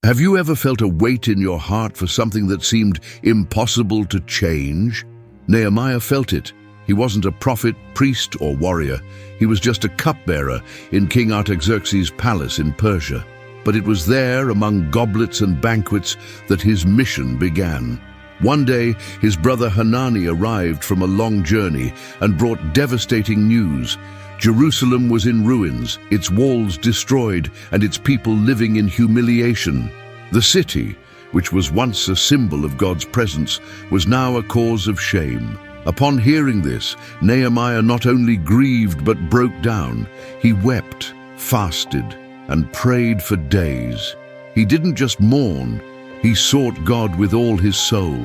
Have you ever felt a weight in your heart for something that seemed impossible to change? Nehemiah felt it. He wasn't a prophet, priest, or warrior. He was just a cupbearer in King Artaxerxes' palace in Persia. But it was there, among goblets and banquets, that his mission began. One day, his brother Hanani arrived from a long journey and brought devastating news. Jerusalem was in ruins, its walls destroyed, and its people living in humiliation. The city, which was once a symbol of God's presence, was now a cause of shame. Upon hearing this, Nehemiah not only grieved but broke down. He wept, fasted, and prayed for days. He didn't just mourn, he sought God with all his soul.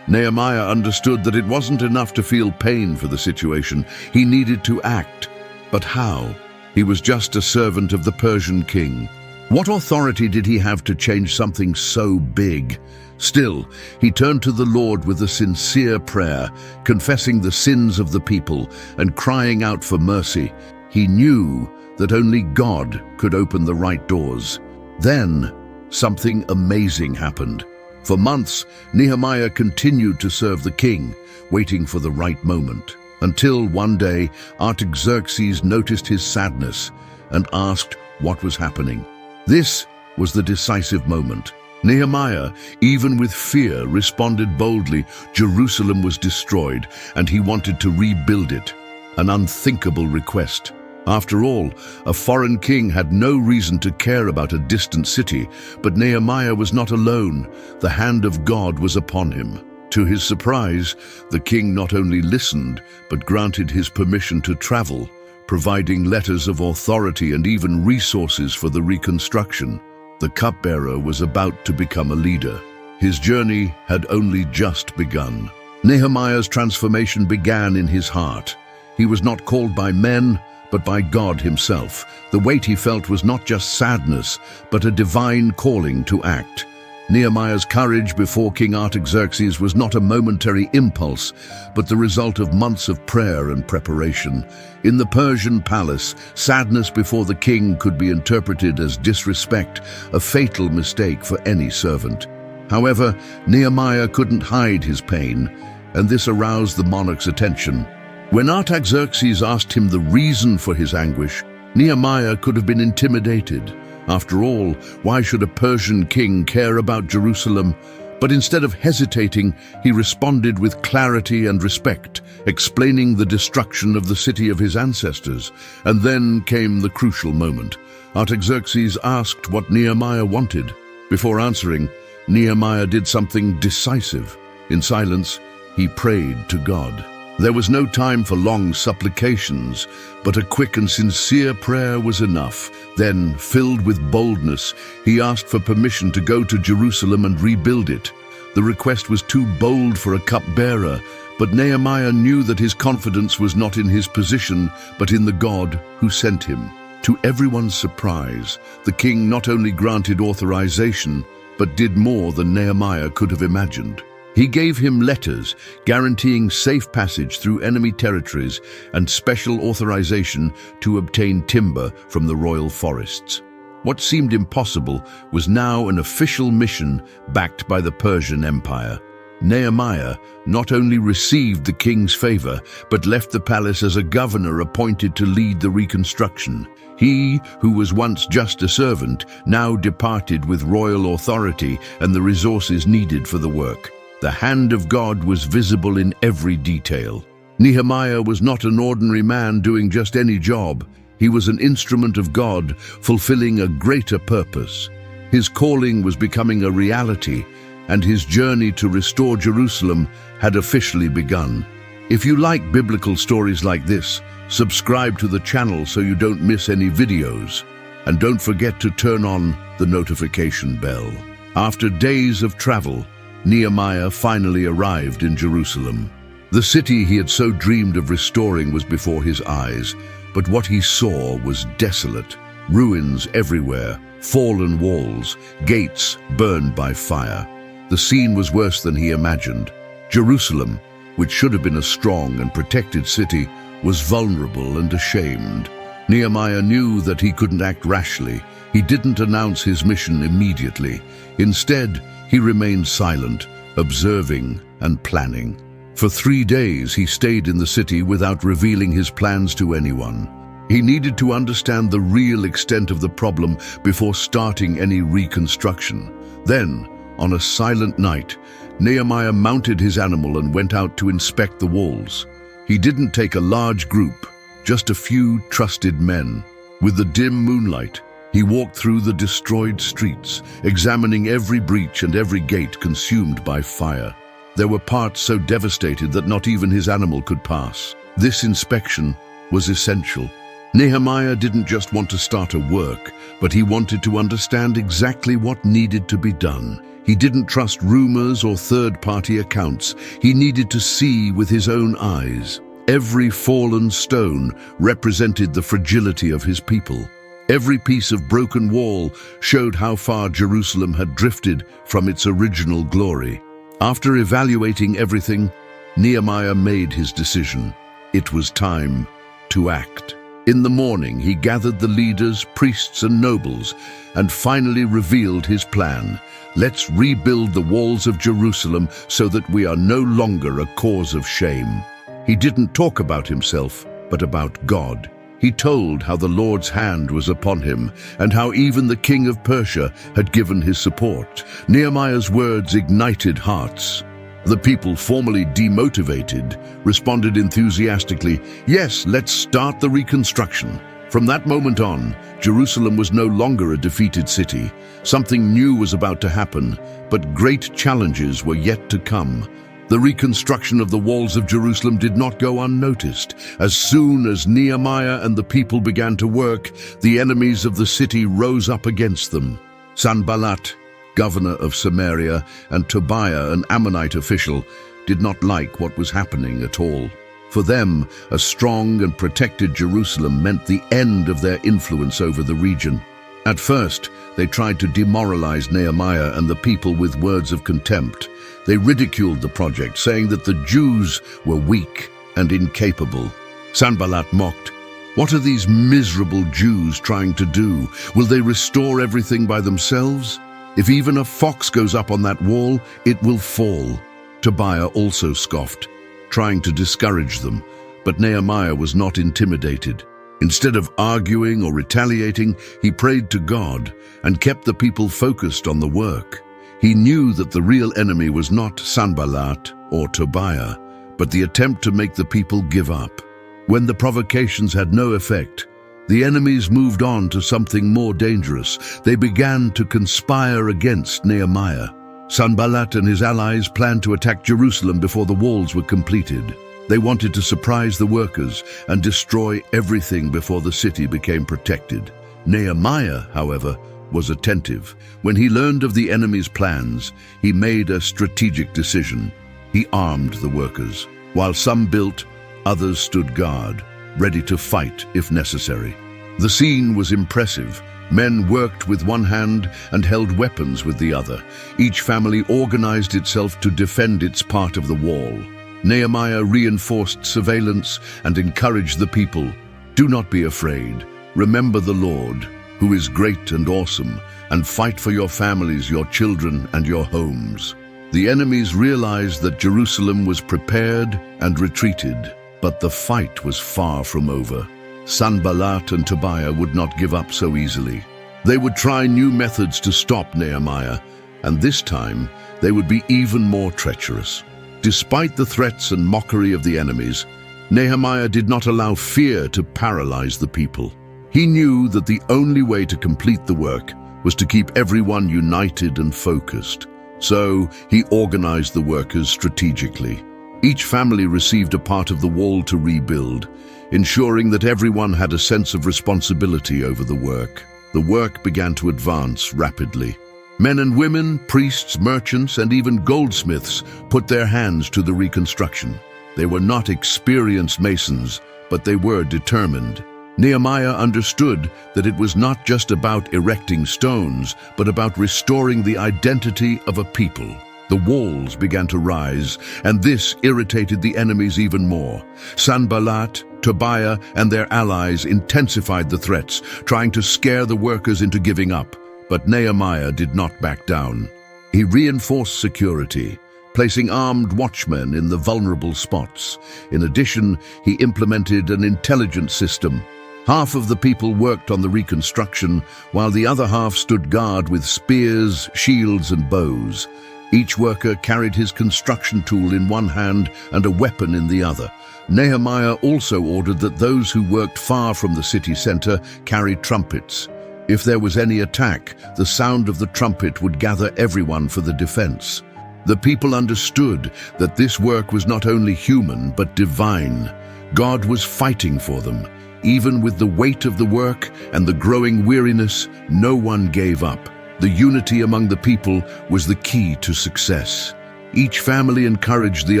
Nehemiah understood that it wasn't enough to feel pain for the situation. He needed to act. But how? He was just a servant of the Persian king. What authority did he have to change something so big? Still, he turned to the Lord with a sincere prayer, confessing the sins of the people and crying out for mercy. He knew that only God could open the right doors. Then, something amazing happened. For months, Nehemiah continued to serve the king, waiting for the right moment. Until one day, Artaxerxes noticed his sadness and asked what was happening. This was the decisive moment. Nehemiah, even with fear, responded boldly. Jerusalem was destroyed, and he wanted to rebuild it. An unthinkable request. After all, a foreign king had no reason to care about a distant city, but Nehemiah was not alone. The hand of God was upon him. To his surprise, the king not only listened, but granted his permission to travel, providing letters of authority and even resources for the reconstruction. The cupbearer was about to become a leader. His journey had only just begun. Nehemiah's transformation began in his heart. He was not called by men, but by God himself. The weight he felt was not just sadness, but a divine calling to act. Nehemiah's courage before King Artaxerxes was not a momentary impulse, but the result of months of prayer and preparation. In the Persian palace, sadness before the king could be interpreted as disrespect, a fatal mistake for any servant. However, Nehemiah couldn't hide his pain, and this aroused the monarch's attention. When Artaxerxes asked him the reason for his anguish, Nehemiah could have been intimidated. After all, why should a Persian king care about Jerusalem? But instead of hesitating, he responded with clarity and respect, explaining the destruction of the city of his ancestors. And then came the crucial moment. Artaxerxes asked what Nehemiah wanted. Before answering, Nehemiah did something decisive. In silence, he prayed to God. There was no time for long supplications, but a quick and sincere prayer was enough. Then, filled with boldness, he asked for permission to go to Jerusalem and rebuild it. The request was too bold for a cupbearer, but Nehemiah knew that his confidence was not in his position, but in the God who sent him. To everyone's surprise, the king not only granted authorization, but did more than Nehemiah could have imagined. He gave him letters guaranteeing safe passage through enemy territories and special authorization to obtain timber from the royal forests. What seemed impossible was now an official mission backed by the Persian Empire. Nehemiah not only received the king's favor, but left the palace as a governor appointed to lead the reconstruction. He, who was once just a servant, now departed with royal authority and the resources needed for the work. The hand of God was visible in every detail. Nehemiah was not an ordinary man doing just any job. He was an instrument of God, fulfilling a greater purpose. His calling was becoming a reality, and his journey to restore Jerusalem had officially begun. If you like biblical stories like this, subscribe to the channel so you don't miss any videos. And don't forget to turn on the notification bell. After days of travel, Nehemiah finally arrived in Jerusalem. The city he had so dreamed of restoring was before his eyes, but what he saw was desolate. Ruins everywhere, fallen walls, gates burned by fire. The scene was worse than he imagined. Jerusalem, which should have been a strong and protected city, was vulnerable and ashamed. Nehemiah knew that he couldn't act rashly. He didn't announce his mission immediately. Instead, he remained silent, observing and planning. For 3 days, he stayed in the city without revealing his plans to anyone. He needed to understand the real extent of the problem before starting any reconstruction. Then, on a silent night, Nehemiah mounted his animal and went out to inspect the walls. He didn't take a large group, just a few trusted men. With the dim moonlight, he walked through the destroyed streets, examining every breach and every gate consumed by fire. There were parts so devastated that not even his animal could pass. This inspection was essential. Nehemiah didn't just want to start a work, but he wanted to understand exactly what needed to be done. He didn't trust rumors or third-party accounts. He needed to see with his own eyes. Every fallen stone represented the fragility of his people. Every piece of broken wall showed how far Jerusalem had drifted from its original glory. After evaluating everything, Nehemiah made his decision. It was time to act. In the morning, he gathered the leaders, priests, and nobles, and finally revealed his plan. Let's rebuild the walls of Jerusalem so that we are no longer a cause of shame. He didn't talk about himself, but about God. He told how the Lord's hand was upon him and how even the king of Persia had given his support. Nehemiah's words ignited hearts. The people, formerly demotivated, responded enthusiastically, "Yes, let's start the reconstruction." From that moment on, Jerusalem was no longer a defeated city. Something new was about to happen, but great challenges were yet to come. The reconstruction of the walls of Jerusalem did not go unnoticed. As soon as Nehemiah and the people began to work, the enemies of the city rose up against them. Sanballat, governor of Samaria, and Tobiah, an Ammonite official, did not like what was happening at all. For them, a strong and protected Jerusalem meant the end of their influence over the region. At first, they tried to demoralize Nehemiah and the people with words of contempt. They ridiculed the project, saying that the Jews were weak and incapable. Sanballat mocked, "What are these miserable Jews trying to do? Will they restore everything by themselves? If even a fox goes up on that wall, it will fall." Tobiah also scoffed, trying to discourage them, but Nehemiah was not intimidated. Instead of arguing or retaliating, he prayed to God and kept the people focused on the work. He knew that the real enemy was not Sanballat or Tobiah, but the attempt to make the people give up. When the provocations had no effect, the enemies moved on to something more dangerous. They began to conspire against Nehemiah. Sanballat and his allies planned to attack Jerusalem before the walls were completed. They wanted to surprise the workers and destroy everything before the city became protected. Nehemiah, however, was attentive. When he learned of the enemy's plans, he made a strategic decision. He armed the workers. While some built, others stood guard, ready to fight if necessary. The scene was impressive. Men worked with one hand and held weapons with the other. Each family organized itself to defend its part of the wall. Nehemiah reinforced surveillance and encouraged the people. "Do not be afraid. Remember the Lord, who is great and awesome, and fight for your families, your children, and your homes." The enemies realized that Jerusalem was prepared and retreated, but the fight was far from over. Sanballat and Tobiah would not give up so easily. They would try new methods to stop Nehemiah, and this time they would be even more treacherous. Despite the threats and mockery of the enemies, Nehemiah did not allow fear to paralyze the people. He knew that the only way to complete the work was to keep everyone united and focused. So he organized the workers strategically. Each family received a part of the wall to rebuild, ensuring that everyone had a sense of responsibility over the work. The work began to advance rapidly. Men and women, priests, merchants, and even goldsmiths put their hands to the reconstruction. They were not experienced masons, but they were determined. Nehemiah understood that it was not just about erecting stones, but about restoring the identity of a people. The walls began to rise, and this irritated the enemies even more. Sanballat, Tobiah and their allies intensified the threats, trying to scare the workers into giving up. But Nehemiah did not back down. He reinforced security, placing armed watchmen in the vulnerable spots. In addition, he implemented an intelligence system. Half of the people worked on the reconstruction, while the other half stood guard with spears, shields, and bows. Each worker carried his construction tool in one hand and a weapon in the other. Nehemiah also ordered that those who worked far from the city center carry trumpets. If there was any attack, the sound of the trumpet would gather everyone for the defense. The people understood that this work was not only human but divine. God was fighting for them. Even with the weight of the work and the growing weariness, no one gave up. The unity among the people was the key to success. Each family encouraged the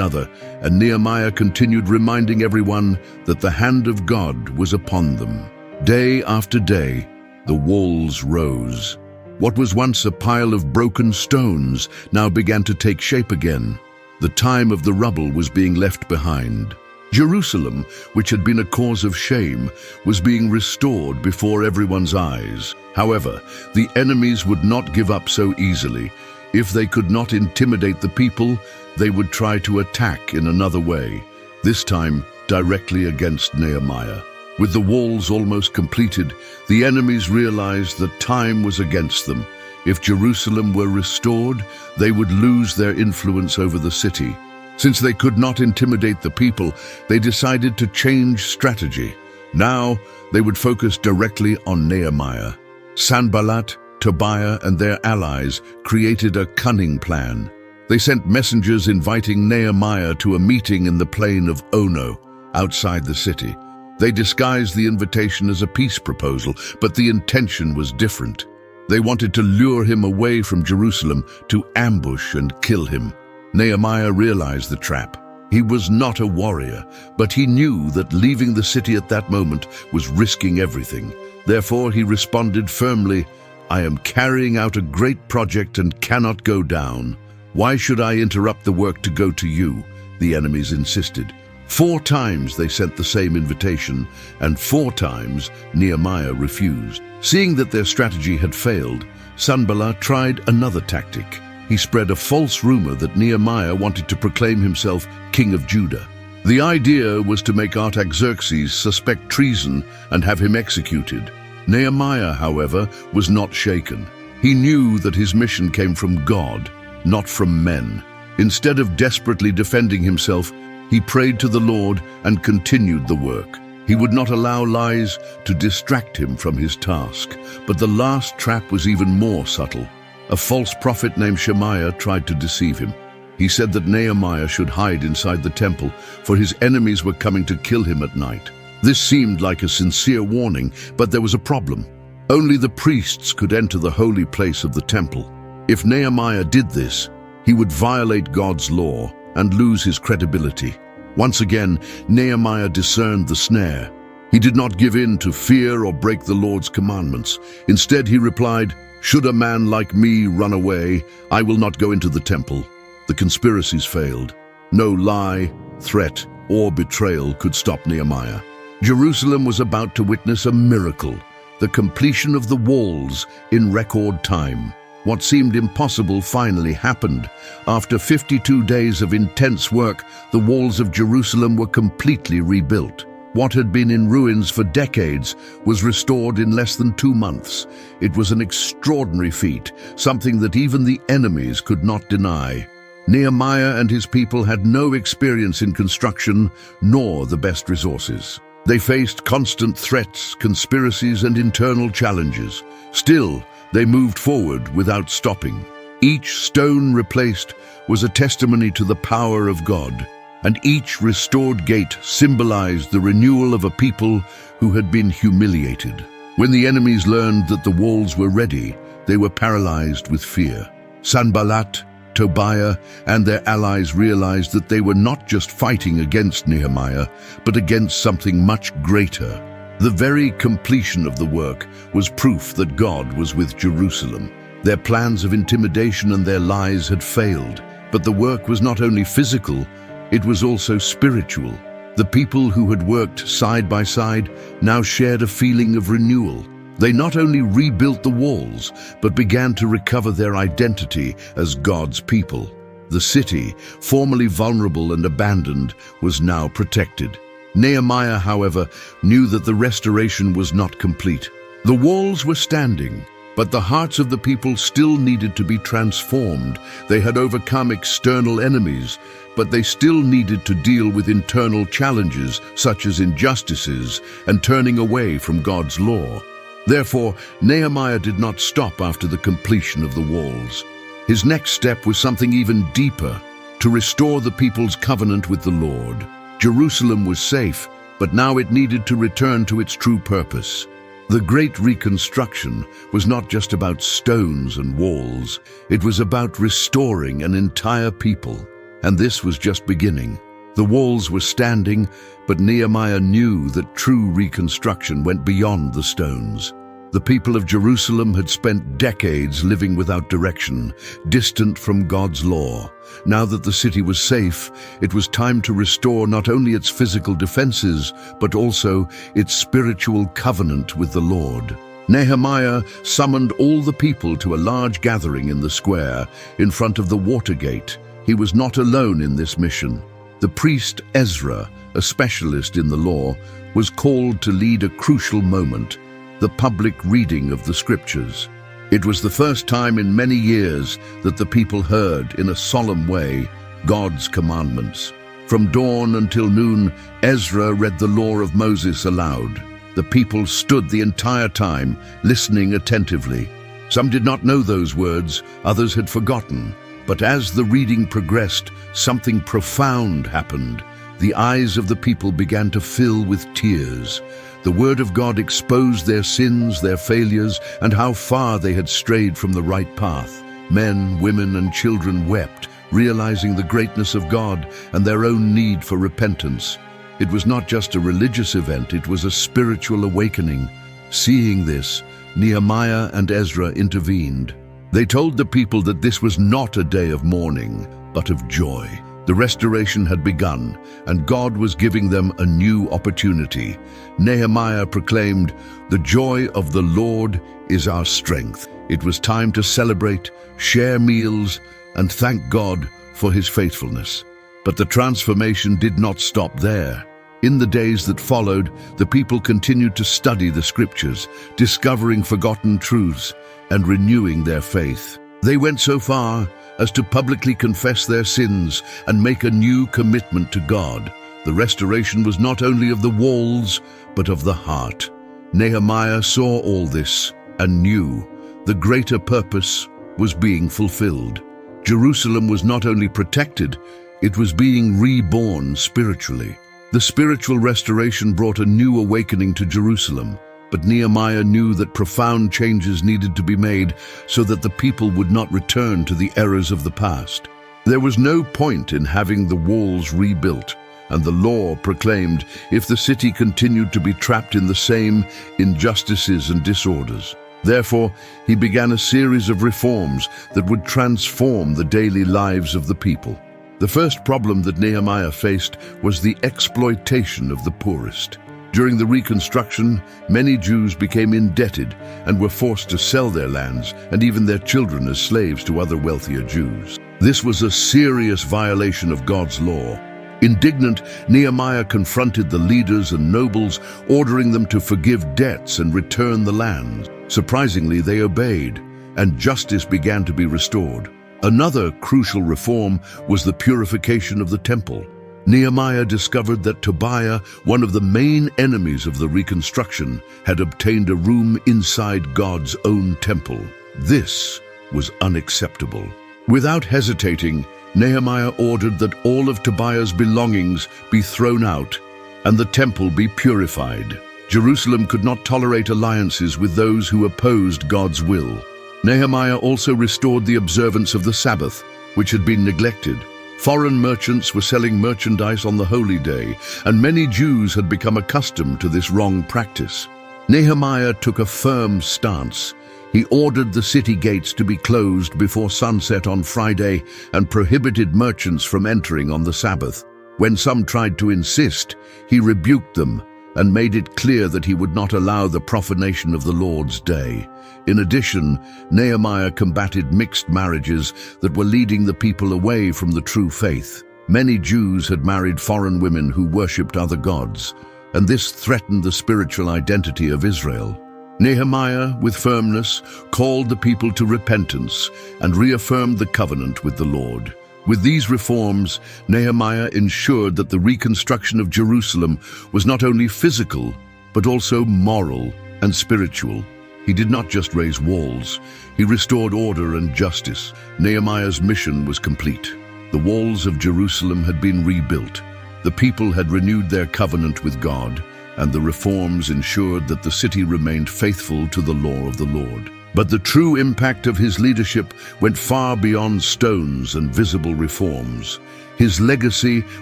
other, and Nehemiah continued reminding everyone that the hand of God was upon them. Day after day, the walls rose. What was once a pile of broken stones now began to take shape again. The time of the rubble was being left behind. Jerusalem, which had been a cause of shame, was being restored before everyone's eyes. However, the enemies would not give up so easily. If they could not intimidate the people, they would try to attack in another way, this time directly against Nehemiah. With the walls almost completed, the enemies realized that time was against them. If Jerusalem were restored, they would lose their influence over the city. Since they could not intimidate the people, they decided to change strategy. Now, they would focus directly on Nehemiah. Sanballat, Tobiah, and their allies created a cunning plan. They sent messengers inviting Nehemiah to a meeting in the plain of Ono, outside the city. They disguised the invitation as a peace proposal, but the intention was different. They wanted to lure him away from Jerusalem, to ambush and kill him. Nehemiah realized the trap. He was not a warrior, but he knew that leaving the city at that moment was risking everything. Therefore, he responded firmly, "I am carrying out a great project and cannot go down. Why should I interrupt the work to go to you?" the enemies insisted. 4 times they sent the same invitation, and 4 times Nehemiah refused. Seeing that their strategy had failed, Sanballat tried another tactic. He spread a false rumor that Nehemiah wanted to proclaim himself king of Judah. The idea was to make Artaxerxes suspect treason and have him executed. Nehemiah, however, was not shaken. He knew that his mission came from God, not from men. Instead of desperately defending himself, he prayed to the Lord and continued the work. He would not allow lies to distract him from his task. But the last trap was even more subtle. A false prophet named Shemaiah tried to deceive him. He said that Nehemiah should hide inside the temple, for his enemies were coming to kill him at night. This seemed like a sincere warning, but there was a problem. Only the priests could enter the holy place of the temple. If Nehemiah did this, he would violate God's law and lose his credibility. Once again, Nehemiah discerned the snare. He did not give in to fear or break the Lord's commandments. Instead, he replied, "Should a man like me run away, I will not go into the temple." The conspiracies failed. No lie, threat, or betrayal could stop Nehemiah. Jerusalem was about to witness a miracle, the completion of the walls in record time. What seemed impossible finally happened. After 52 days of intense work, the walls of Jerusalem were completely rebuilt. What had been in ruins for decades was restored in less than 2 months. It was an extraordinary feat, something that even the enemies could not deny. Nehemiah and his people had no experience in construction, nor the best resources. They faced constant threats, conspiracies, and internal challenges. Still, they moved forward without stopping. Each stone replaced was a testimony to the power of God, and each restored gate symbolized the renewal of a people who had been humiliated. When the enemies learned that the walls were ready, they were paralyzed with fear. Sanballat, Tobiah, and their allies realized that they were not just fighting against Nehemiah, but against something much greater. The very completion of the work was proof that God was with Jerusalem. Their plans of intimidation and their lies had failed, but the work was not only physical, it was also spiritual. The people who had worked side by side now shared a feeling of renewal. They not only rebuilt the walls, but began to recover their identity as God's people. The city, formerly vulnerable and abandoned, was now protected. Nehemiah, however, knew that the restoration was not complete. The walls were standing, but the hearts of the people still needed to be transformed. They had overcome external enemies, but they still needed to deal with internal challenges such as injustices and turning away from God's law. Therefore, Nehemiah did not stop after the completion of the walls. His next step was something even deeper: to restore the people's covenant with the Lord. Jerusalem was safe, but now it needed to return to its true purpose. The Great Reconstruction was not just about stones and walls. It was about restoring an entire people. And this was just beginning. The walls were standing, but Nehemiah knew that true reconstruction went beyond the stones. The people of Jerusalem had spent decades living without direction, distant from God's law. Now that the city was safe, it was time to restore not only its physical defenses, but also its spiritual covenant with the Lord. Nehemiah summoned all the people to a large gathering in the square, in front of the water gate. He was not alone in this mission. The priest Ezra, a specialist in the law, was called to lead a crucial moment: the public reading of the scriptures. It was the first time in many years that the people heard, in a solemn way, God's commandments. From dawn until noon, Ezra read the law of Moses aloud. The people stood the entire time, listening attentively. Some did not know those words, others had forgotten. But as the reading progressed, something profound happened. The eyes of the people began to fill with tears. The Word of God exposed their sins, their failures, and how far they had strayed from the right path. Men, women, and children wept, realizing the greatness of God and their own need for repentance. It was not just a religious event, it was a spiritual awakening. Seeing this, Nehemiah and Ezra intervened. They told the people that this was not a day of mourning, but of joy. The restoration had begun, and God was giving them a new opportunity. Nehemiah proclaimed, "The joy of the Lord is our strength." It was time to celebrate, share meals, and thank God for His faithfulness. But the transformation did not stop there. In the days that followed, the people continued to study the scriptures, discovering forgotten truths and renewing their faith. They went so far as to publicly confess their sins and make a new commitment to God. The restoration was not only of the walls, but of the heart. Nehemiah saw all this and knew the greater purpose was being fulfilled. Jerusalem was not only protected, it was being reborn spiritually. The spiritual restoration brought a new awakening to Jerusalem. But Nehemiah knew that profound changes needed to be made so that the people would not return to the errors of the past. There was no point in having the walls rebuilt, and the law proclaimed if the city continued to be trapped in the same injustices and disorders. Therefore, he began a series of reforms that would transform the daily lives of the people. The first problem that Nehemiah faced was the exploitation of the poorest. During the reconstruction, many Jews became indebted and were forced to sell their lands and even their children as slaves to other wealthier Jews. This was a serious violation of God's law. Indignant, Nehemiah confronted the leaders and nobles, ordering them to forgive debts and return the land. Surprisingly, they obeyed, and justice began to be restored. Another crucial reform was the purification of the temple. Nehemiah discovered that Tobiah, one of the main enemies of the reconstruction, had obtained a room inside God's own temple. This was unacceptable. Without hesitating, Nehemiah ordered that all of Tobiah's belongings be thrown out and the temple be purified. Jerusalem could not tolerate alliances with those who opposed God's will. Nehemiah also restored the observance of the Sabbath, which had been neglected. Foreign merchants were selling merchandise on the holy day, and many Jews had become accustomed to this wrong practice. Nehemiah took a firm stance. He ordered the city gates to be closed before sunset on Friday and prohibited merchants from entering on the Sabbath. When some tried to insist, he rebuked them and made it clear that he would not allow the profanation of the Lord's day. In addition, Nehemiah combated mixed marriages that were leading the people away from the true faith. Many Jews had married foreign women who worshipped other gods, and this threatened the spiritual identity of Israel. Nehemiah, with firmness, called the people to repentance and reaffirmed the covenant with the Lord. With these reforms, Nehemiah ensured that the reconstruction of Jerusalem was not only physical, but also moral and spiritual. He did not just raise walls, he restored order and justice. Nehemiah's mission was complete. The walls of Jerusalem had been rebuilt. The people had renewed their covenant with God, and the reforms ensured that the city remained faithful to the law of the Lord. But the true impact of his leadership went far beyond stones and visible reforms. His legacy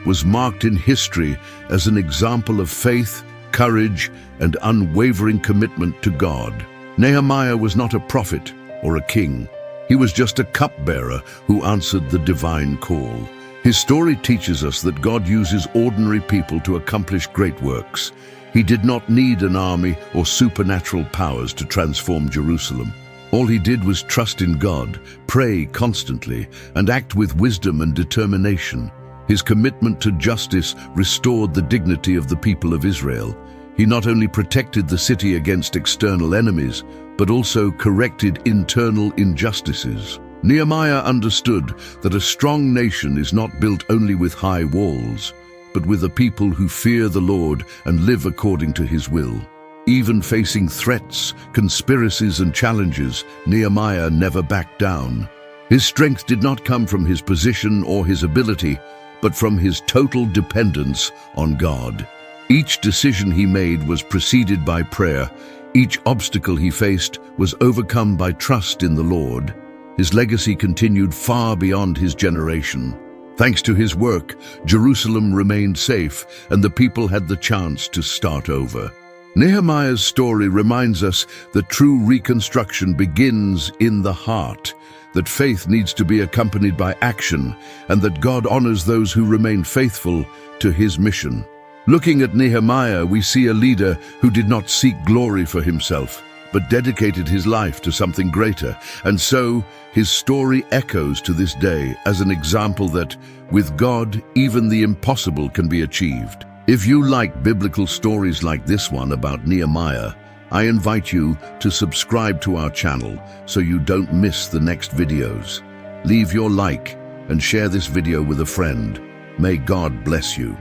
was marked in history as an example of faith, courage, and unwavering commitment to God. Nehemiah was not a prophet or a king. He was just a cupbearer who answered the divine call. His story teaches us that God uses ordinary people to accomplish great works. He did not need an army or supernatural powers to transform Jerusalem. All he did was trust in God, pray constantly, and act with wisdom and determination. His commitment to justice restored the dignity of the people of Israel. He not only protected the city against external enemies, but also corrected internal injustices. Nehemiah understood that a strong nation is not built only with high walls, but with a people who fear the Lord and live according to his will. Even facing threats, conspiracies, and challenges, Nehemiah never backed down. His strength did not come from his position or his ability, but from his total dependence on God. Each decision he made was preceded by prayer. Each obstacle he faced was overcome by trust in the Lord. His legacy continued far beyond his generation. Thanks to his work, Jerusalem remained safe, and the people had the chance to start over. Nehemiah's story reminds us that true reconstruction begins in the heart, that faith needs to be accompanied by action, and that God honors those who remain faithful to his mission. Looking at Nehemiah, we see a leader who did not seek glory for himself, but dedicated his life to something greater. And so, his story echoes to this day as an example that, with God, even the impossible can be achieved. If you like biblical stories like this one about Nehemiah, I invite you to subscribe to our channel so you don't miss the next videos. Leave your like and share this video with a friend. May God bless you.